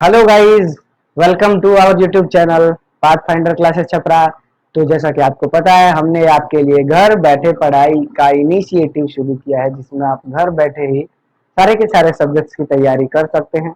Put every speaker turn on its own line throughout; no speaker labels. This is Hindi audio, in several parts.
Hello guys, welcome to our YouTube channel Path Finder Classes Chhapra. तो जैसा कि आपको पता है, हमने आपके लिए घर बैठे पढ़ाई का इनिशिएटिव शुरू किया है, जिसमें आप घर बैठे ही सारे के सारे सब्जेक्ट्स की तैयारी कर सकते हैं।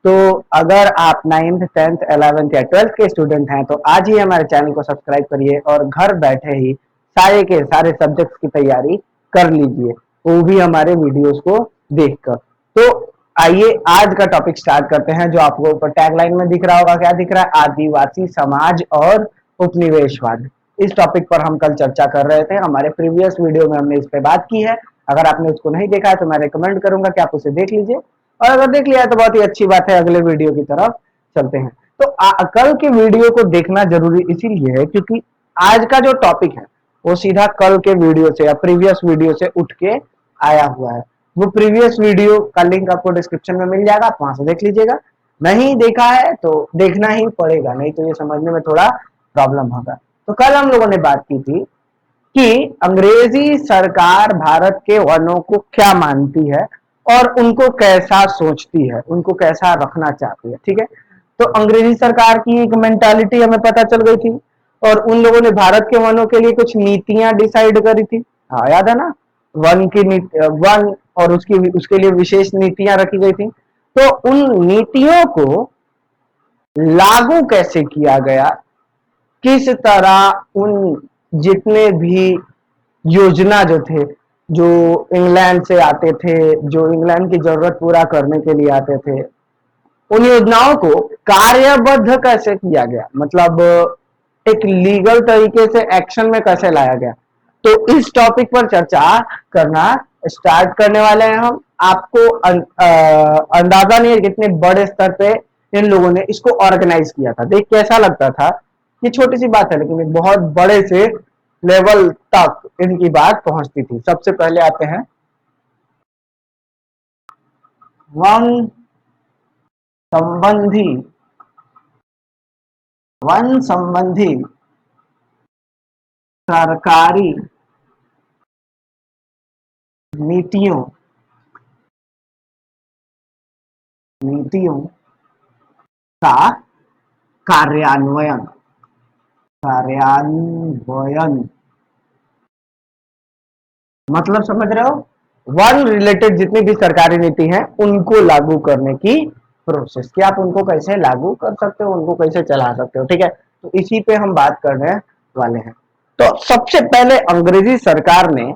तो अगर आप 9th 10th 11th या 12th के स्टूडेंट हैं तो आज ही हमारे चैनल को सब्सक्राइब करिए और घर बैठे ही सारे के सारे सब्जेक्ट्स की तैयारी कर लीजिए, वो भी हमारे वीडियोस को देखकर। तो आइए आज का टॉपिक स्टार्ट करते हैं। जो आपको ऊपर टैगलाइन में दिख रहा होगा, क्या दिख रहा है? आदिवासी समाज और उपनिवेशवाद। इस टॉपिक पर हम कल चर्चा कर रहे थे। हमारे प्रीवियस वीडियो में हमने इस पे बात की है। अगर आपने उसको नहीं देखा है तो मैं रिकमेंड करूंगा कि आप उसे देख लीजिए, और अगर देख लिया है तो बहुत ही अच्छी बात है। अगले वीडियो की तरफ चलते हैं। तो कल के वीडियो को देखना जरूरी इसीलिए है क्योंकि आज का जो टॉपिक है वो सीधा कल के वीडियो से या प्रीवियस वीडियो से उठ के आया हुआ है। वो प्रीवियस वीडियो का लिंक आपको डिस्क्रिप्शन में मिल जाएगा, आप वहां से देख लीजिएगा। नहीं देखा है तो देखना ही पड़ेगा, नहीं तो ये समझने में थोड़ा प्रॉब्लम होगा। तो कल हम लोगों ने बात की थी कि अंग्रेजी सरकार भारत के वनों को क्या मानती है और उनको कैसा सोचती है, उनको कैसा रखना चाहती है। ठीक है, तो अंग्रेजी सरकार की एक मेंटालिटी हमें पता चल गई थी, और उन लोगों ने भारत के वनों के लिए कुछ नीतियां डिसाइड करी थी। हाँ, याद है ना? वन की वन और उसकी उसके लिए विशेष नीतियां रखी गई थी। तो उन नीतियों को लागू कैसे किया गया, किस तरह उन जितने भी योजना जो थे, जो इंग्लैंड से आते थे, जो इंग्लैंड की जरूरत पूरा करने के लिए आते थे, उन योजनाओं को कार्यबद्ध कैसे किया गया, मतलब एक लीगल तरीके से एक्शन में कैसे लाया गया। तो इस टॉपिक पर चर्चा करना स्टार्ट करने वाले हैं हम। आपको अंदाजा नहीं है कितने बड़े स्तर पे इन लोगों ने इसको ऑर्गेनाइज किया था। देख कैसा लगता था, ये छोटी सी बात है, लेकिन एक बहुत बड़े से लेवल तक इनकी बात पहुंचती थी। सबसे पहले आते हैं वन संबंधी वन संबंधी सरकारी नीतियों नीतियों का कार्यान्वयन कार्यान्वयन मतलब समझ रहे हो? वन रिलेटेड जितनी भी सरकारी नीति है उनको लागू करने की प्रोसेस, कि आप उनको कैसे लागू कर सकते हो, उनको कैसे चला सकते हो। ठीक है, तो इसी पे हम बात करने वाले हैं। तो सबसे पहले अंग्रेजी सरकार ने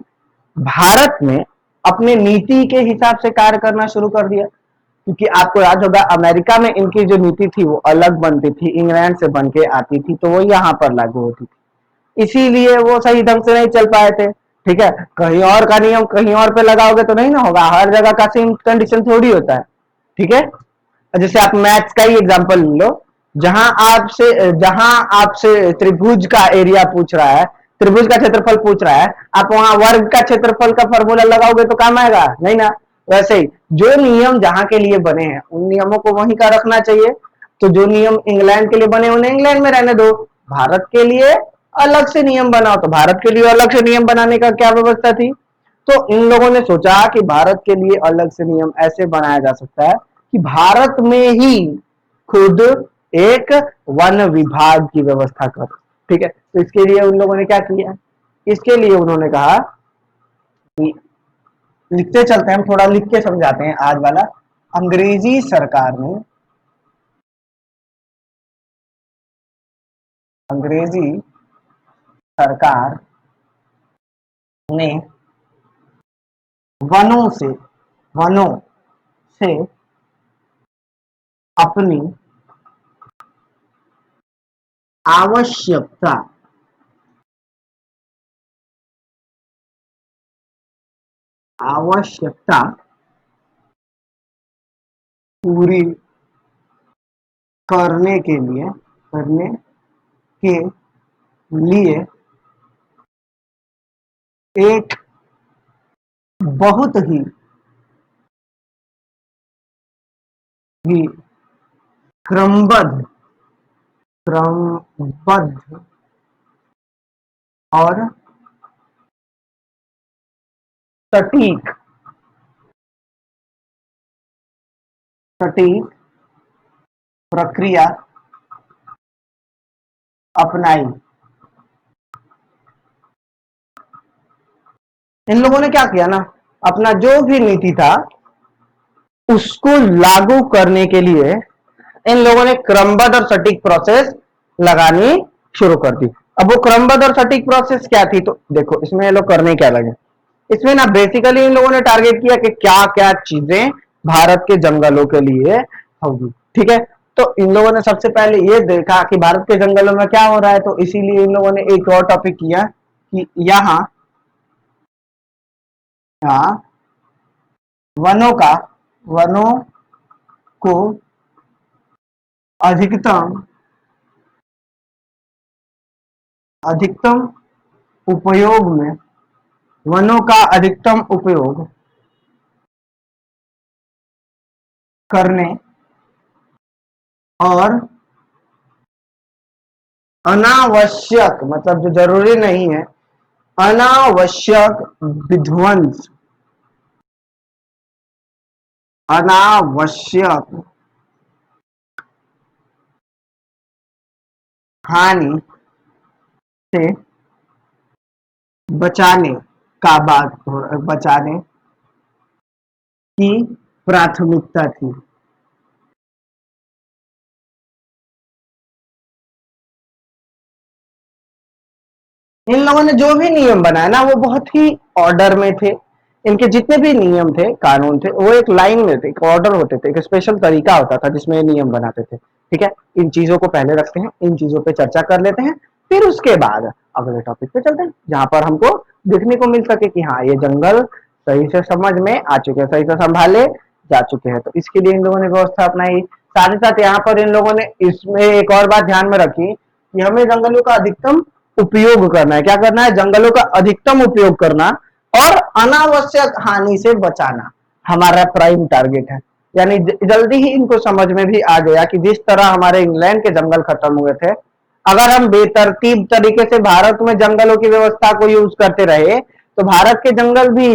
भारत में अपने नीति के हिसाब से कार्य करना शुरू कर दिया, क्योंकि आपको याद होगा अमेरिका में इनकी जो नीति थी वो अलग बनती थी, इंग्लैंड से बन के आती थी, तो वो यहाँ पर लागू होती थी। इसीलिए वो सही ढंग से नहीं चल पाए थे। ठीक है, कहीं और का नियम कहीं और पे लगाओगे तो नहीं ना होगा, हर जगह का सेम कंडीशन थोड़ी होता है। ठीक है, जैसे आप मैथ्स का ही एग्जांपल लो। जहां आपसे त्रिभुज का एरिया पूछ रहा है, त्रिभुज का क्षेत्रफल पूछ रहा है, आप वहां वर्ग का क्षेत्रफल का फॉर्मूला लगाओगे तो काम आएगा नहीं ना। वैसे ही जो नियम जहां के लिए बने हैं उन नियमों को वहीं का रखना चाहिए। तो जो नियम इंग्लैंड के लिए बने उन्हें इंग्लैंड में रहने दो, भारत के लिए अलग से नियम बनाओ। तो भारत के लिए अलग से नियम बनाने का क्या व्यवस्था थी? तो इन लोगों ने सोचा कि भारत के लिए अलग से नियम ऐसे बनाया जा सकता है कि भारत में ही खुद एक वन विभाग की व्यवस्था कर। ठीक है, तो इसके लिए उन लोगों ने क्या किया? इसके लिए उन्होंने कहा कि लिखते चलते हैं, हम थोड़ा लिख के समझाते हैं आज वाला। अंग्रेजी सरकार ने अंग्रेजी सरकार ने वनों से वनों से अपनी आवश्यकता आवश्यकता पूरी करने के लिए करने के लिए एक बहुत ही क्रमबद्ध क्रमबद्ध और सटीक सटीक प्रक्रिया अपनाई। इन लोगों ने क्या किया ना, अपना जो भी नीति था उसको लागू करने के लिए इन लोगों ने क्रमबद्ध और सटीक प्रोसेस लगानी शुरू कर दी। अब वो क्रमबद्ध और सटीक प्रोसेस क्या थी, तो देखो इसमें ये लोग करने क्या लगे। इसमें ना बेसिकली इन लोगों ने टारगेट किया कि क्या क्या चीजें भारत के जंगलों के लिए होगी। ठीक है, तो इन लोगों ने सबसे पहले ये देखा कि भारत के जंगलों में क्या हो रहा है, तो इसीलिए इन लोगों ने एक और टॉपिक किया कि यहाँ यहाँ वनों को अधिकतम अधिकतम उपयोग में वनों का अधिकतम उपयोग करने और अनावश्यक, मतलब जो जरूरी नहीं है, अनावश्यक विध्वंस, अनावश्यक हानि से बचाने का बात बचाने की प्राथमिकता थी। इन लोगों ने जो भी नियम बनाया ना वो बहुत ही ऑर्डर में थे। इनके जितने भी नियम थे, कानून थे, वो एक लाइन में थे, एक ऑर्डर होते थे, एक स्पेशल तरीका होता था जिसमें नियम बनाते थे। ठीक है, इन चीजों को पहले रखते हैं, इन चीजों पे चर्चा कर लेते हैं, फिर उसके बाद अगले टॉपिक पे चलते हैं जहां पर हमको देखने को मिल सके कि हाँ ये जंगल सही से समझ में आ चुके हैं, सही से संभाले जा चुके हैं। तो इसके लिए इन लोगों ने व्यवस्था अपनाई। साथ ही साथ यहाँ पर इन लोगों ने इसमें एक और बात ध्यान में रखी कि हमें जंगलों का अधिकतम उपयोग करना है। क्या करना है, जंगलों का अधिकतम उपयोग करना और अनावश्यक हानि से बचाना हमारा प्राइम टारगेट है। यानी जल्दी ही इनको समझ में भी आ गया कि जिस तरह हमारे इंग्लैंड के जंगल खत्म हुए थे, अगर हम बेतरतीब तरीके से भारत में जंगलों की व्यवस्था को यूज करते रहे तो भारत के जंगल भी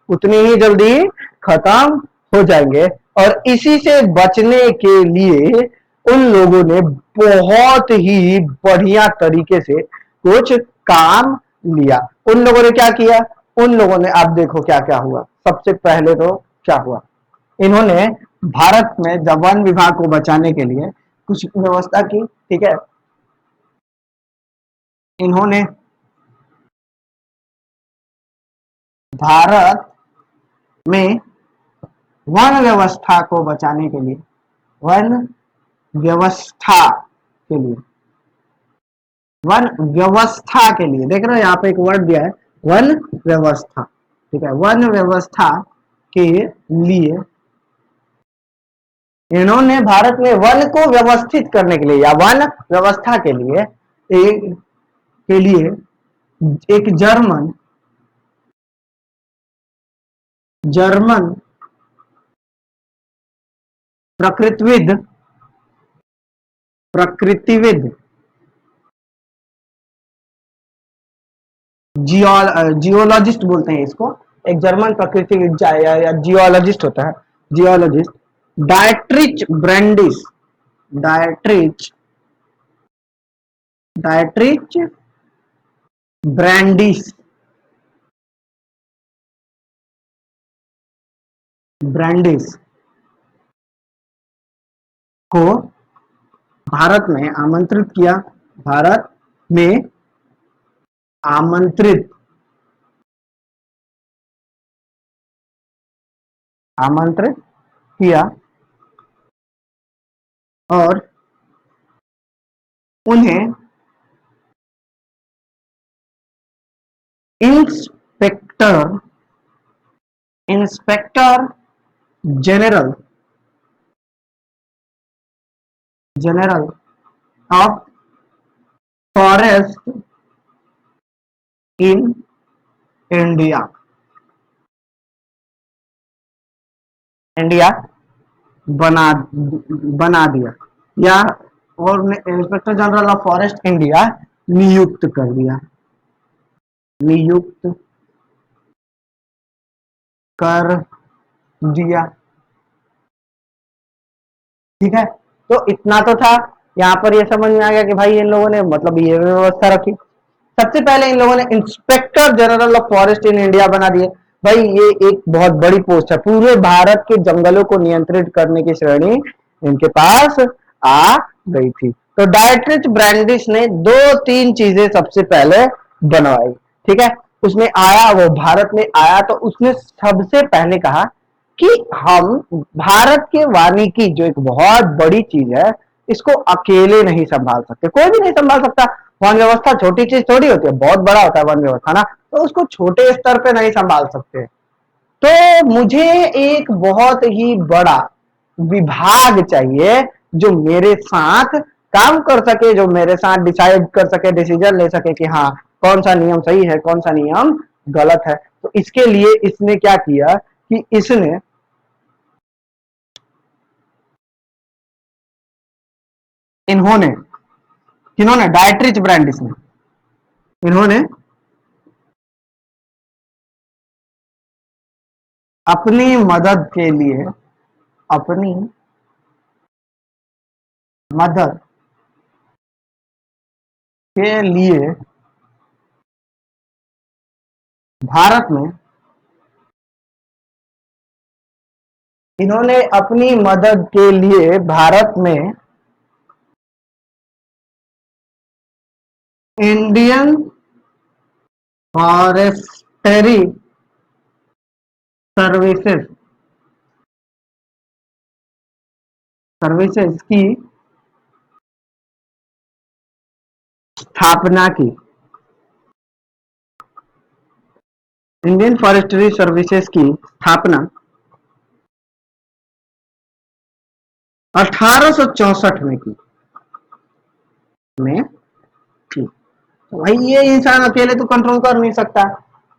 उतनी ही जल्दी खत्म हो जाएंगे। और इसी से बचने के लिए उन लोगों ने बहुत ही बढ़िया तरीके से कुछ काम लिया। उन लोगों ने क्या किया, उन लोगों ने, आप देखो क्या क्या हुआ। सबसे पहले तो क्या हुआ, इन्होंने भारत में जब वन विभाग को बचाने के लिए कुछ व्यवस्था की। ठीक है, इन्होंने भारत में वन व्यवस्था को बचाने के लिए, वन व्यवस्था के लिए, वन व्यवस्था के लिए, देख रहे हो यहाँ पे एक वर्ड दिया है, वन व्यवस्था। ठीक है, वन व्यवस्था के लिए इन्होंने भारत में वन को व्यवस्थित करने के लिए या वन व्यवस्था के लिए के लिए एक जर्मन जर्मन प्रकृतिविद प्रकृतिविद जियोलॉजिस्ट बोलते हैं इसको, एक जर्मन प्रकृतिविद या जियोलॉजिस्ट होता है, geologist Dietrich ब्रेंडिस, Dietrich Dietrich Brandeis Brandeis को भारत में आमंत्रित किया, भारत में आमंत्रित आमंत्रित किया और उन्हें inspector inspector general general of forest in India India बना बना दिया, या और inspector general of forest India नियुक्त कर दिया, नियुक्त कर दिया। ठीक है, तो इतना तो था, यहाँ पर ये समझ में आ गया कि भाई इन लोगों ने मतलब ये व्यवस्था रखी। सबसे पहले इन लोगों ने inspector general of forest in India बना दिए। भाई ये एक बहुत बड़ी पोस्ट है, पूरे भारत के जंगलों को नियंत्रित करने की श्रेणी इनके पास आ गई थी। तो डायट्रिच ब्रैंडिस ने दो तीन चीजें सबसे पहले बनवाई, ठीक है। उसमें आया, वो भारत में आया तो उसने सबसे पहले कहा कि हम भारत के वानिकी जो एक बहुत बड़ी चीज है, इसको अकेले नहीं संभाल सकते, कोई भी नहीं संभाल सकता। वन व्यवस्था छोटी चीज थोड़ी होती है, बहुत बड़ा होता है वन व्यवस्था ना, तो उसको छोटे स्तर पे नहीं संभाल सकते। तो मुझे एक बहुत ही बड़ा विभाग चाहिए जो मेरे साथ काम कर सके, जो मेरे साथ डिसाइड कर सके, डिसीजन ले सके कि हाँ कौन सा नियम सही है, कौन सा नियम गलत है। तो इसके लिए इसने क्या किया कि इन्होंने किन्होंने डायट्रिच ब्रैंडिस ने, इन्होंने अपनी मदद के लिए, अपनी मदद के लिए भारत में, इन्होंने अपनी मदद के लिए भारत में इंडियन फॉरेस्टरी सर्विसेज सर्विसेज की स्थापना की। इंडियन फॉरेस्ट्री सर्विसेज की स्थापना 1864 में की, में की। तो भाई ये इंसान अकेले तो कंट्रोल कर नहीं सकता,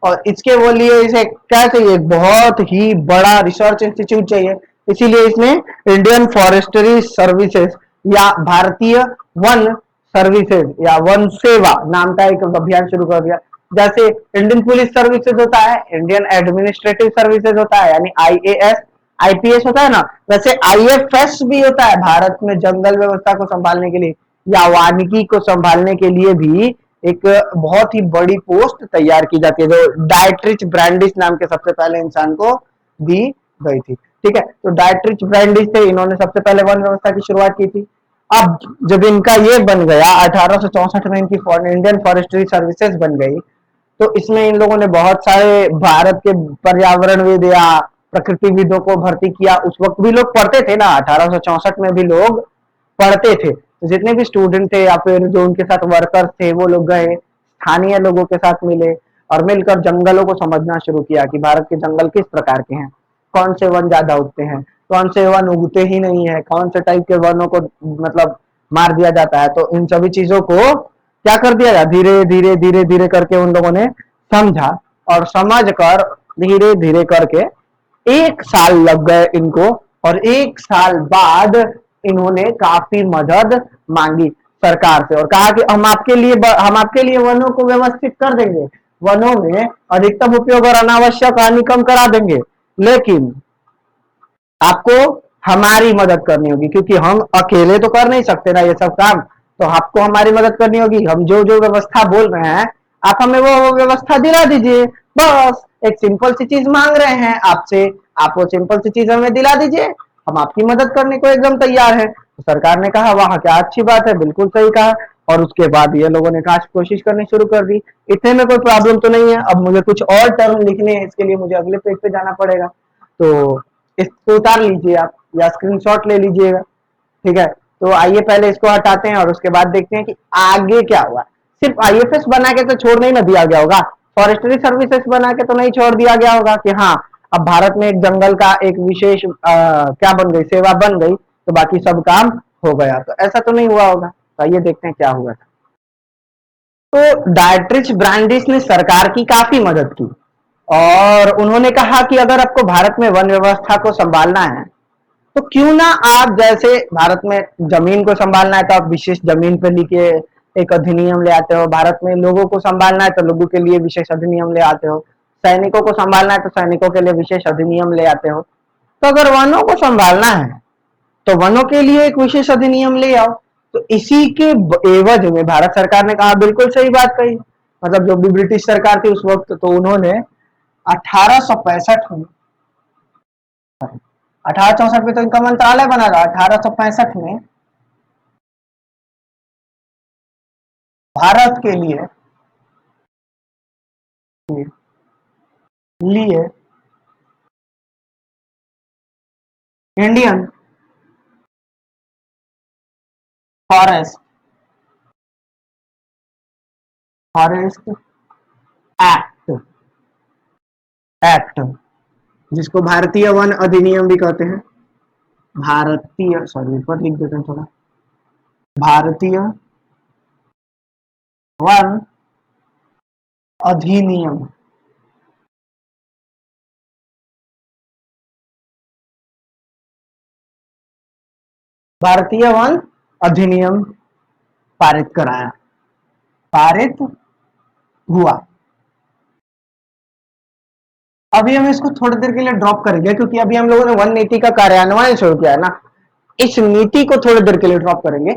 और इसके वो लिए इसे क्या चाहिए, बहुत ही बड़ा रिसर्च इंस्टीट्यूट चाहिए। इसीलिए इसने इंडियन फॉरेस्ट्री सर्विसेज या भारतीय वन सर्विसेज या वन सेवा नाम का एक अभियान शुरू कर दिया। जैसे इंडियन पुलिस सर्विसेज होता है, इंडियन एडमिनिस्ट्रेटिव सर्विसेज होता है यानी आईएएस, आईपीएस होता है ना, वैसे आईएफएस भी होता है भारत में जंगल व्यवस्था को संभालने के लिए या वानिकी को संभालने के लिए भी एक बहुत ही बड़ी पोस्ट तैयार की जाती है, जो डायट्रिच ब्रैंडिस नाम के सबसे पहले इंसान को दी गई थी। ठीक है, तो डायट्रिच ब्रैंडिस थे, इन्होंने सबसे पहले वन व्यवस्था की शुरुआत की थी। अब जब इनका ये बन गया 1864 में, इनकी इंडियन फॉरेस्ट्री सर्विसेज बन गई, तो इसमें इन लोगों ने बहुत सारे भारत के पर्यावरणविद या प्रकृतिविदों को भर्ती किया। उस वक्त भी लोग पढ़ते थे ना, 1864 में भी लोग पढ़ते थे, तो जितने भी स्टूडेंट थे या फिर जो उनके साथ वर्कर्स थे वो लोग गए, स्थानीय लोगों के साथ मिले और मिलकर जंगलों को समझना शुरू किया कि भारत के जंगल किस प्रकार के हैं, कौन से वन ज्यादा उगते हैं, कौन से वन उगते ही नहीं है, कौन से टाइप के वनों को मतलब मार दिया जाता है। तो इन सभी चीजों को क्या कर दिया जाए, धीरे धीरे धीरे धीरे करके उन लोगों ने समझा, और समझ कर धीरे धीरे करके 1 साल लग गए इनको, और 1 साल बाद इन्होंने काफी मदद मांगी सरकार से और कहा कि हम आपके लिए वनों को व्यवस्थित कर देंगे, वनों में अधिकतम उपयोग और अनावश्यक हानि कम करा देंगे, लेकिन आपको हमारी मदद करनी होगी, क्योंकि हम अकेले तो कर नहीं सकते ना ये सब काम, तो आपको हमारी मदद करनी होगी। हम जो जो व्यवस्था बोल रहे हैं आप हमें वो व्यवस्था दिला दीजिए, बस एक सिंपल सी चीज मांग रहे हैं आपसे, आप वो सिंपल सी चीज हमें दिला दीजिए, हम आपकी मदद करने को एकदम तैयार है। तो सरकार ने कहा वाह क्या अच्छी बात है, बिल्कुल सही कहा। और उसके बाद ये लोगों ने कोशिश करनी शुरू कर दी। इतने में कोई प्रॉब्लम तो नहीं है, अब मुझे कुछ और टर्म लिखने हैं, इसके लिए मुझे अगले पेज पे जाना पड़ेगा, तो इसको उतार लीजिए आप या स्क्रीनशॉट ले लीजिएगा। ठीक है, तो आइए पहले इसको हटाते हैं और उसके बाद देखते हैं कि आगे क्या हुआ। सिर्फ आईएफएस बना के तो छोड़ नहीं ना दिया गया होगा, फॉरेस्ट्री सर्विसेज बना के तो नहीं छोड़ दिया गया होगा कि हाँ अब भारत में एक जंगल का एक विशेष क्या बन गई, सेवा बन गई, तो बाकी सब काम हो गया, तो ऐसा तो नहीं हुआ होगा। तो आइए देखते हैं क्या हुआ था। तो डायट्रिच ब्रैंडिस ने सरकार की काफी मदद की और उन्होंने कहा कि अगर आपको भारत में वन व्यवस्था को संभालना है तो क्यों ना आप, जैसे भारत में जमीन को संभालना है तो आप विशेष जमीन पर लिखे एक अधिनियम ले आते हो, भारत में लोगों को संभालना है तो लोगों के लिए विशेष अधिनियम ले आते हो, सैनिकों को संभालना है तो सैनिकों के लिए विशेष अधिनियम ले आते हो। तो अगर वनों को संभालना है तो वनों के लिए एक विशेष अधिनियम ले आओ। तो इसी के एवज में भारत सरकार ने कहा, बिल्कुल सही बात कही, मतलब जो भी ब्रिटिश सरकार थी उस वक्त, तो उन्होंने 1865 में, 1864 में तो इनका मंत्रालय बना था, 1865 में भारत के लिए Indian forest forest act act जिसको भारतीय वन अधिनियम भी कहते हैं, भारतीय, सॉरी ऊपर लिख देते हैं थोड़ा, भारतीय वन अधिनियम। भारतीय वन अधिनियम पारित कराया, पारित हुआ। अभी हम इसको थोड़ी देर के लिए ड्रॉप करेंगे, क्योंकि अभी हम लोगों ने वन नीति का कार्यान्वयन शुरू किया है ना, इस नीति को थोड़ी देर के लिए ड्रॉप करेंगे।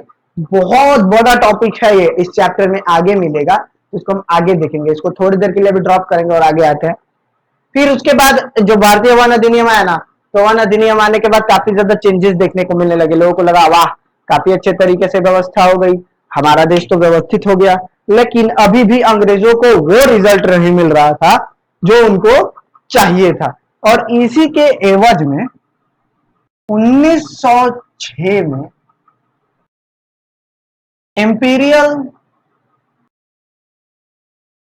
बहुत बड़ा टॉपिक है ये, इस चैप्टर में आगे मिलेगा, इसको हम आगे देखेंगे। इसको थोड़ी देर के लिए भी ड्रॉप करेंगे और आगे आते हैं। फिर उसके बाद जो भारतीय वन अधिनियम आया ना, तो वन अधिनियम आने के बाद काफी ज्यादा चेंजेस देखने को मिलने लगे। लोगों को लगा वाह, काफी अच्छे तरीके से व्यवस्था हो गई, हमारा देश तो व्यवस्थित हो गया। लेकिन अभी भी अंग्रेजों को वो रिजल्ट नहीं मिल रहा था जो उनको चाहिए था। और इसी के एवज में 1906 में imperial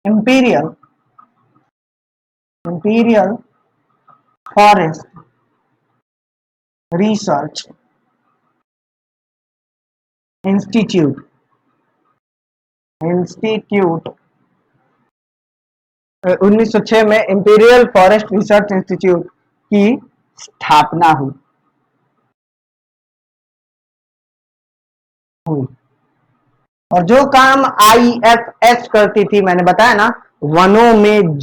imperial imperial forest research institute institute 1906 में इंपीरियल फॉरेस्ट रिसर्च इंस्टीट्यूट की स्थापना हुई। और जो काम आईएफएस करती थी, मैंने बताया ना, वनों में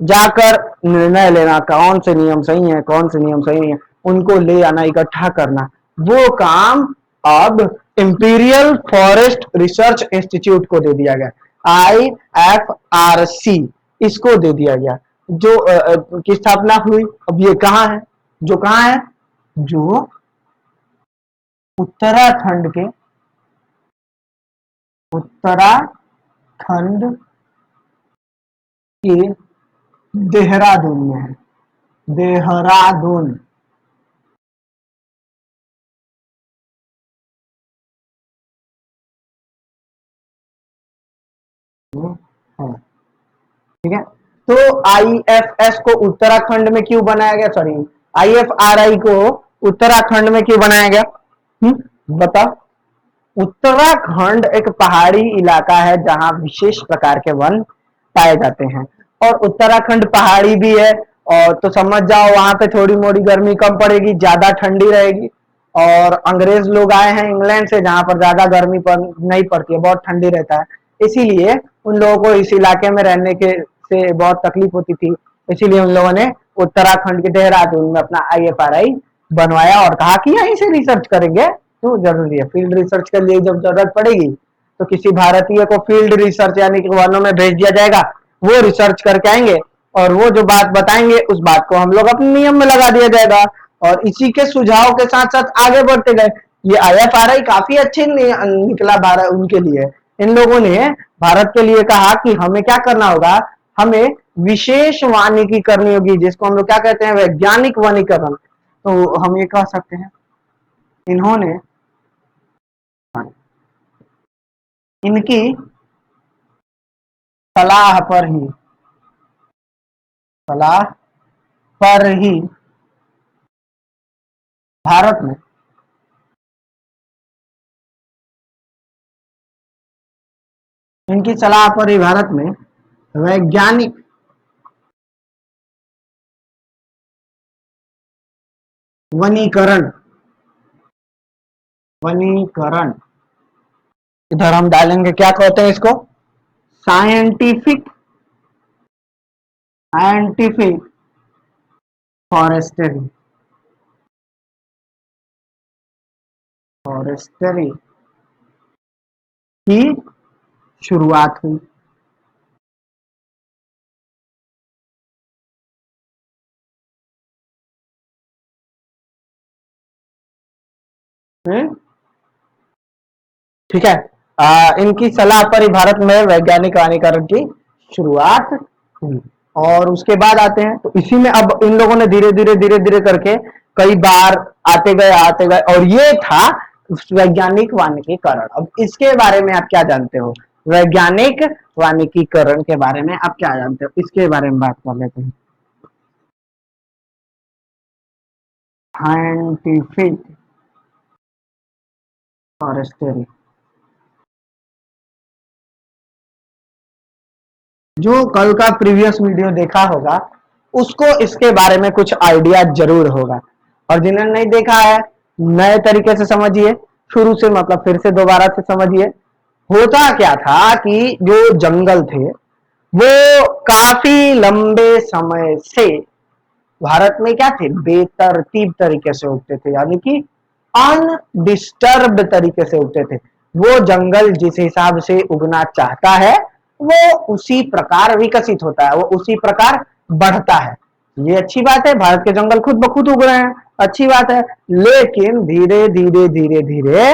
जाकर निर्णय लेना, कौन से नियम सही है, कौन से नियम सही नहीं है, उनको ले आना, इकट्ठा करना, वो काम अब इंपीरियल फॉरेस्ट रिसर्च इंस्टीट्यूट को दे दिया गया, IFRC इसको दे दिया गया, जो की स्थापना हुई। अब ये कहाँ है, जो कहाँ है, जो उत्तराखंड के देहरादून में है, देहरादून। ठीक है, तो IFS को उत्तराखंड में क्यों बनाया गया, सॉरी IFRI को उत्तराखंड में क्यों बनाया गया, बताओ। उत्तराखंड एक पहाड़ी इलाका है जहां विशेष प्रकार के वन पाए जाते हैं, और उत्तराखंड पहाड़ी भी है, और तो समझ जाओ वहां पे थोड़ी मोड़ी गर्मी कम पड़ेगी, ज्यादा ठंडी रहेगी। और अंग्रेज लोग आए हैं इंग्लैंड से, जहां पर ज्यादा गर्मी नहीं पड़ती है, बहुत ठंडी रहता है, इसीलिए उन लोगों को इस इलाके में रहने के से बहुत तकलीफ होती थी। इसीलिए उन लोगों ने उत्तराखंड के देहरादून में अपना IFRI बनवाया और कहा कि यहीं से रिसर्च करेंगे। तो जरूरी है, फील्ड रिसर्च के लिए जब जरूरत पड़ेगी तो किसी भारतीय को फील्ड रिसर्च यानी कि वनों में भेज दिया जाएगा, वो रिसर्च करके आएंगे और वो जो बात बताएंगे उस बात को हम लोग अपने नियम में लगा दिया जाएगा। और इसी के सुझाव के साथ साथ आगे बढ़ते गए। ये IFRI काफी अच्छे निकला भारत उनके लिए। इन लोगों ने भारत के लिए कहा कि हमें क्या करना होगा, हमें विशेष वानिकी करनी होगी, जिसको हम लोग क्या कहते हैं, वैज्ञानिक वनीकरण। तो हम ये कह सकते हैं इन्होंने इनकी सलाह पर ही भारत में इनकी सलाह पर ही भारत में वैज्ञानिक वनीकरण वनीकरण इधर हम डालेंगे, क्या कहते हैं इसको, साइंटिफिक फॉरेस्ट्री। फॉरेस्ट्री की शुरुआत हुई। ठीक है। इनकी सलाह पर ही भारत में वैज्ञानिक वानिकरण की शुरुआत हुई। और उसके बाद आते हैं तो इसी में अब इन लोगों ने धीरे धीरे करके कई बार आते गए और ये था वैज्ञानिक वानिकीकरण। अब इसके बारे में आप क्या जानते हो? वैज्ञानिक वानिकीकरण के बारे में आप क्या जानते हो? इसके बारे में बात कर लेते हैं। साइंटिफिक फॉरेस्ट्री, जो कल का प्रीवियस वीडियो देखा होगा उसको इसके बारे में कुछ आइडिया जरूर होगा, और जिन्होंने नहीं देखा है नए तरीके से समझिए, शुरू से मतलब फिर से दोबारा से समझिए। होता क्या था कि जो जंगल थे वो काफी लंबे समय से भारत में क्या थे, बेतरतीब तरीके से उगते थे, यानी कि अनडिस्टर्ब तरीके से उगते थे। वो जंगल जिस हिसाब से उगना चाहता है वो उसी प्रकार विकसित होता है, वो उसी प्रकार बढ़ता है। ये अच्छी बात है, भारत के जंगल खुद ब खुद उग रहे हैं, अच्छी बात है। लेकिन धीरे धीरे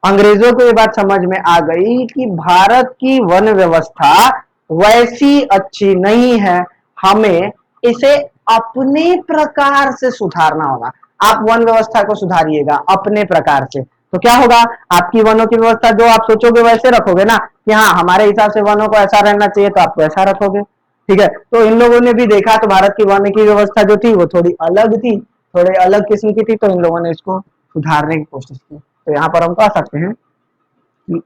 अंग्रेजों को ये बात समझ में आ गई कि भारत की वन व्यवस्था वैसी अच्छी नहीं है, हमें इसे अपने प्रकार से सुधारना होगा। आप वन व्यवस्था को सुधारिएगा अपने प्रकार से तो क्या होगा, आपकी वनों की व्यवस्था जो आप सोचोगे वैसे रखोगे ना, कि हाँ हमारे हिसाब से वनों को ऐसा रहना चाहिए तो आप वैसा रखोगे। ठीक है, तो इन लोगों ने भी देखा तो भारत की वन की व्यवस्था जो थी वो थोड़ी अलग थी, थोड़े अलग किस्म की थी, तो इन लोगों ने इसको सुधारने की कोशिश की। तो यहाँ पर हम कह सकते हैं कि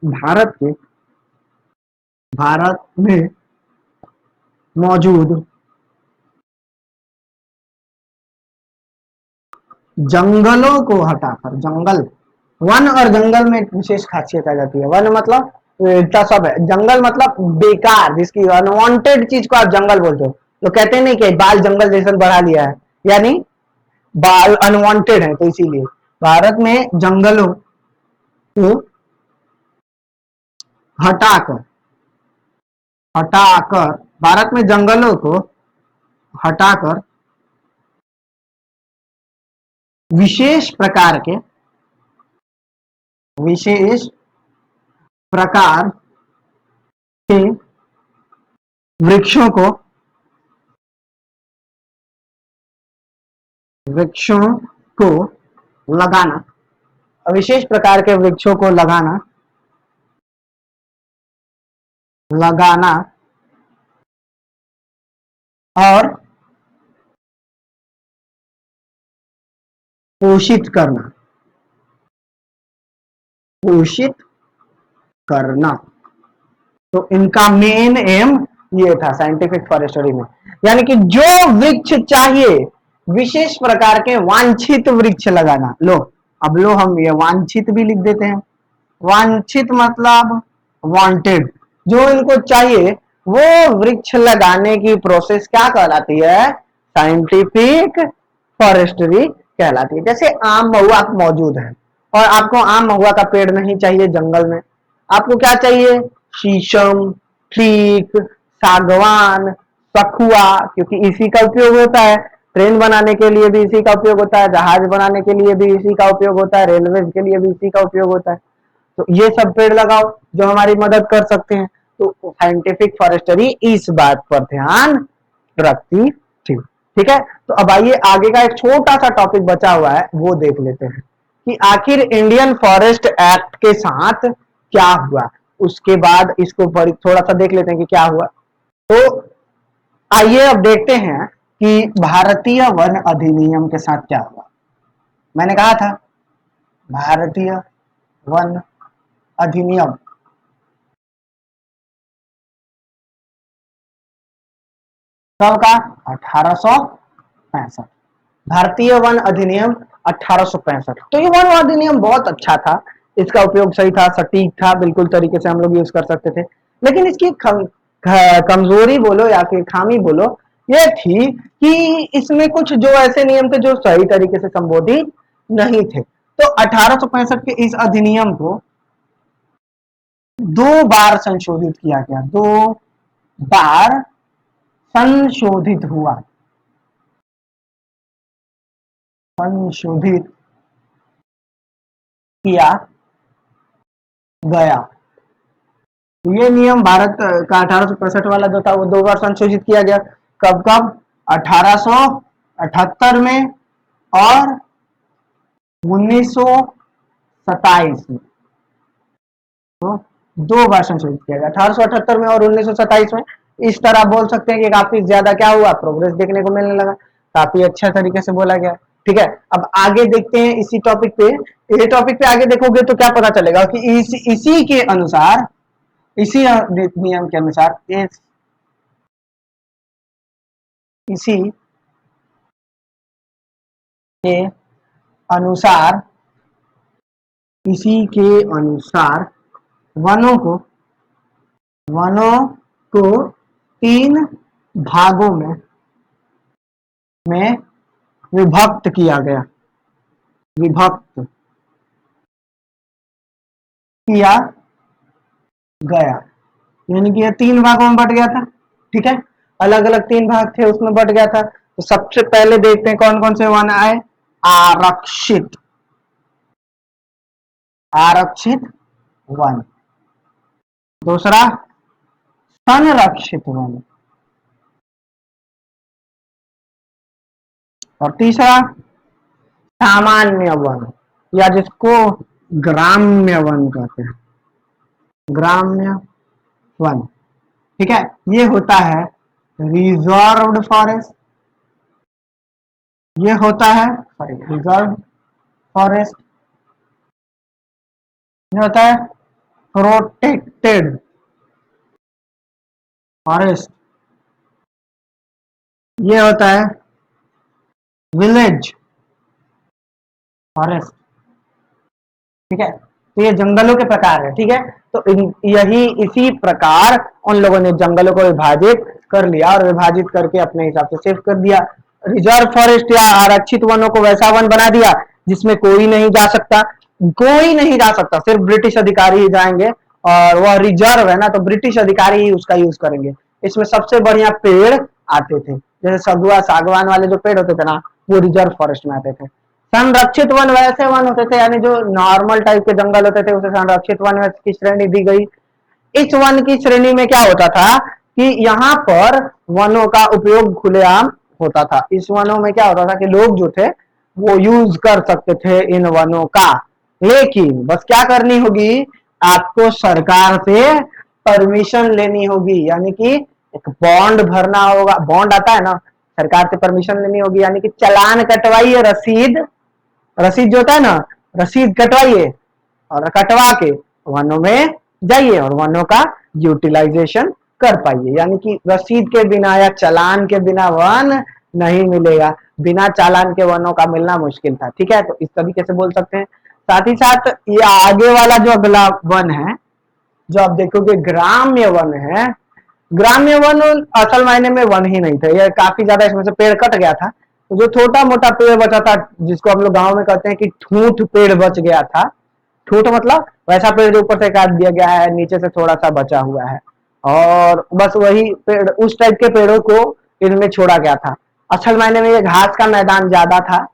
भारत में मौजूद जंगलों को हटाकर, जंगल, वन और जंगल में विशेष खासियत आ जाती है। वन मतलब इतना सब है, जंगल मतलब बेकार, जिसकी अनवांटेड चीज को आप जंगल बोलते हो। तो कहते नहीं कि बाल जंगल जैसा बढ़ा लिया है, यानी बाल अनवांटेड है, तो इसीलिए भारत में जंगलों को हटाकर हटाकर भारत में जंगलों को हटाकर विशेष प्रकार के विशेष प्रकार के वृक्षों को लगाना, विशेष प्रकार के वृक्षों को लगाना और पोषित करना। तो इनका मेन एम ये था साइंटिफिक फॉरेस्ट्री में, यानी कि जो वृक्ष चाहिए विशेष प्रकार के वांछित वृक्ष लगाना। लो अब लो हम ये वांछित भी लिख देते हैं। वांछित मतलब वांटेड, जो इनको चाहिए वो वृक्ष लगाने की प्रोसेस क्या कहलाती है, साइंटिफिक फॉरेस्ट्री कहलाती है। जैसे आम महुआ मौजूद है और आपको आम महुआ का पेड़ नहीं चाहिए जंगल में, आपको क्या चाहिए, शीशम, ठीक, सागवान, सखुआ, क्योंकि इसी का उपयोग होता है, ट्रेन बनाने के लिए भी इसी का उपयोग होता है, जहाज बनाने के लिए भी इसी का उपयोग होता है, रेलवे के लिए भी इसी का उपयोग होता है। तो ये सब पेड़ लगाओ जो हमारी मदद कर सकते हैं। तो साइंटिफिक फॉरेस्ट्री इस बात पर ध्यान रखती थी। ठीक है, तो अब आइए आगे का एक छोटा सा टॉपिक बचा हुआ है वो देख लेते हैं कि आखिर इंडियन फॉरेस्ट एक्ट के साथ क्या हुआ। उसके बाद इसको थोड़ा सा देख लेते हैं कि क्या हुआ। तो आइए अब देखते हैं कि भारतीय वन अधिनियम के साथ क्या हुआ। मैंने कहा था भारतीय वन अधिनियम कब का, 1865। भारतीय वन अधिनियम 1865। तो ये वन अधिनियम बहुत अच्छा था, इसका उपयोग सही था, सटीक था, बिल्कुल तरीके से हम लोग यूज कर सकते थे। लेकिन इसकी कमजोरी बोलो या फिर खामी बोलो, ये थी कि इसमें कुछ जो ऐसे नियम थे जो सही तरीके से संबोधित नहीं थे। तो 1865 के इस अधिनियम को 2 बार संशोधित किया गया, 2 बार संशोधित हुआ, संशोधित किया गया। ये नियम भारत का 1865 वाला जो था वो 2 बार संशोधित किया गया। कब कब? 1878 में और 1927 में। तो 2 बार संशोधित किया गया, 1878 में और 1927 में। इस तरह बोल सकते हैं कि काफी ज्यादा क्या हुआ, प्रोग्रेस देखने को मिलने लगा, काफी अच्छा तरीके से बोला गया। ठीक है, अब आगे देखते हैं इसी टॉपिक पे। ये टॉपिक पे आगे देखोगे तो क्या पता चलेगा कि इसी के अनुसार, इसी नियम के अनुसार, इसी के अनुसार, इसी के अनुसार वनों को 3 भागों में विभक्त किया गया, विभक्त किया गया, यानी कि ये 3 भागों में बट गया था। ठीक है, अलग अलग 3 भाग थे, उसमें बट गया था। तो सबसे पहले देखते हैं कौन कौन से वन आए। आरक्षित, आरक्षित वन। दूसरा संरक्षित वन। और तीसरा सामान्य वन, या जिसको ग्राम्य वन कहते हैं, ग्राम्य वन। ठीक है, ये होता है रिजर्व्ड फॉरेस्ट, ये होता है रिजर्व फॉरेस्ट, ये होता है प्रोटेक्टेड फॉरेस्ट, ये होता है विलेज फॉरेस्ट। ठीक है, तो ये जंगलों के प्रकार है। ठीक है, तो यही इसी प्रकार उन लोगों ने जंगलों को विभाजित कर लिया और विभाजित करके अपने हिसाब से सेव कर दिया। रिजर्व फॉरेस्ट या आरक्षित वनों को वैसा वन बना दिया जिसमें कोई नहीं जा सकता, कोई नहीं जा सकता, सिर्फ ब्रिटिश अधिकारी ही जाएंगे, और वह रिजर्व है ना, तो ब्रिटिश अधिकारी ही उसका यूज करेंगे। इसमें सबसे बढ़िया पेड़ आते थे, जैसे सगुआ सागवान वाले जो पेड़ होते थे ना, वो रिजर्व फॉरेस्ट में आते थे। संरक्षित वन वैसे वन होते थे, यानी जो नॉर्मल टाइप के जंगल होते थे, उसे संरक्षित वन की श्रेणी दी गई। इस वन की श्रेणी में क्या होता था कि यहाँ पर वनों का उपयोग खुलेआम होता था। इस वनों में क्या होता था कि लोग जो थे वो यूज कर सकते थे इन वनों का, लेकिन बस क्या करनी होगी, आपको सरकार से परमिशन लेनी होगी, यानी कि एक बॉन्ड भरना होगा। बॉन्ड आता है ना, सरकार से परमिशन लेनी होगी, यानी कि चालान कटवाइए, रसीद, रसीद जो होता है ना, रसीद कटवाइए और कटवा के वनों में जाइए और वनों का यूटिलाइजेशन कर पाइए। यानी कि रसीद के बिना या चालान के बिना वन नहीं मिलेगा, बिना चालान के वनों का मिलना मुश्किल था। ठीक है, तो इस तरीके से बोल सकते हैं। साथ ही साथ ये आगे वाला जो अगला वन है, जो आप देखोगे ग्राम्य वन है, ग्राम्य वन असल मायने में वन ही नहीं था, ये काफी ज्यादा इसमें से पेड़ कट गया था। तो जो छोटा मोटा पेड़ बचा था, जिसको हम लोग गांव में कहते हैं कि ठूठ पेड़ बच गया था, ठूठ मतलब वैसा पेड़ जो ऊपर से काट दिया गया है, नीचे से थोड़ा सा बचा हुआ है, और बस वही पेड़, उस टाइप के पेड़ों को इनमें छोड़ा गया था। असल मायने में ये घास का मैदान ज्यादा था,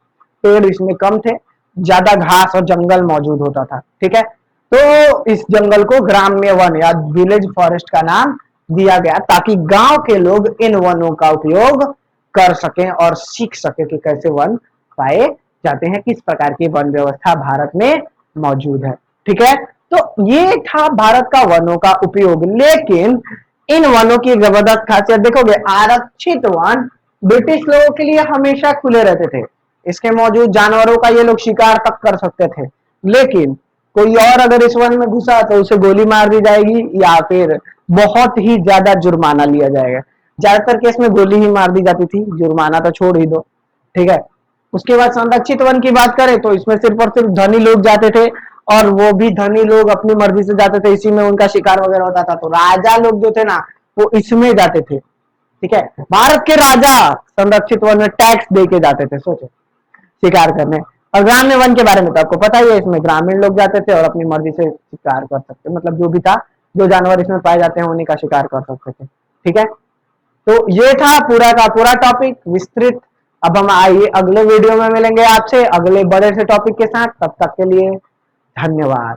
पेड़ इसमें कम थे, ज्यादा घास और जंगल मौजूद होता था। ठीक है, तो इस जंगल को ग्राम्य वन या विलेज फॉरेस्ट का नाम दिया गया, ताकि गांव के लोग इन वनों का उपयोग कर सकें और सीख सके कि कैसे वन पाए जाते हैं, किस प्रकार की वन व्यवस्था भारत में मौजूद है। ठीक है, तो ये था भारत का वनों का उपयोग। लेकिन इन वनों की जबरदस्त खासियत देखोगे, आरक्षित वन ब्रिटिश लोगों के लिए हमेशा खुले रहते थे, इसके मौजूद जानवरों का ये लोग शिकार तक कर सकते थे। लेकिन कोई और अगर इस वन में घुसा तो उसे गोली मार दी जाएगी या फिर बहुत ही ज्यादा जुर्माना लिया जाएगा। ज्यादातर केस में गोली ही मार दी जाती थी, जुर्माना तो छोड़ ही दो। ठीक है, उसके बाद संरक्षित वन की बात करें तो इसमें सिर्फ और सिर्फ धनी लोग जाते थे, और वो भी धनी लोग अपनी मर्जी से जाते थे, इसी में उनका शिकार वगैरह होता था। तो राजा लोग जो थे ना, वो इसमें जाते थे। ठीक है, भारत के राजा संरक्षित वन में टैक्स दे के जाते थे, सोचो, शिकार करने। और ग्राम्य वन के बारे में तो आपको पता ही है, इसमें ग्रामीण लोग जाते थे और अपनी मर्जी से शिकार कर सकते, मतलब जो भी था, जो जानवर इसमें पाए जाते हैं उन्हीं का शिकार कर सकते थे। ठीक है, तो ये था पूरा का पूरा टॉपिक विस्तृत। अब हम आइए अगले वीडियो में मिलेंगे आपसे अगले बड़े से टॉपिक के साथ, तब तक के लिए धन्यवाद।